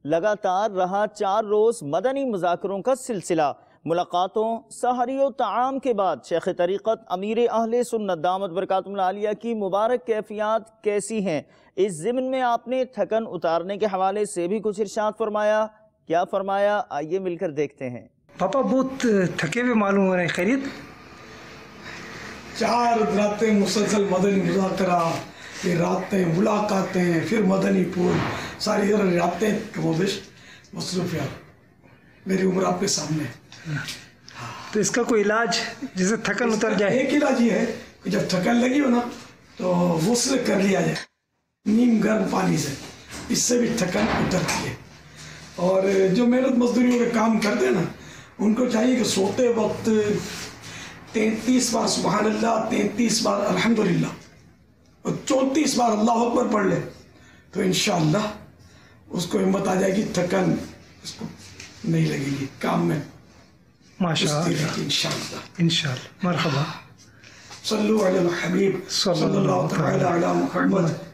लगातार रहा 4 रोज़ मदनी मुज़ाकरों का सिलसिला। मुलाकातों, सहरी व ताआम के बाद शेख तरीक़त अमीर अहले सुन्नत दामत बरकातुहुल आलिया की मुबारक कैफियत कैसी हैं, इस ज़िम्न में आपने थकन उतारने के हवाले से भी कुछ इरशाद फरमाया। क्या फरमाया, आइए मिलकर देखते हैं। पापा बहुत थके हुए मालूम हो रहे हैं, खैरियत? 4 रातें मुसलसल मदनी मुज़ाकरा, फिर रातें मुलाकातें, फिर मदनी पूल, सारी रातें कमोबेश मसरूफियात। मेरी उम्र आपके सामने है। तो इसका कोई इलाज जिससे थकन उतर जाए? एक इलाज ये है कि जब थकन लगी हो ना तो गुस्ल कर लिया जाए नीम गर्म पानी से, इससे भी थकन उतरती है। और जो मेहनत मजदूरी के काम करते हैं ना, उनको चाहिए कि सोते वक्त 33 बार सुबहान अल्लाह, 33 बार अल्हम्दुलिल्लाह और 34 बार अल्लाह अकबर पढ़ ले, तो इंशाअल्लाह उसको हिम्मत आ जाएगी, थकन उसको नहीं लगेगी, काम में माशाअल्लाह इंशाअल्लाह। इंशाअल्लाह। मरहबा। सल्लु अला हबीब सल्लल्लाहु तआला अला मुहम्मद।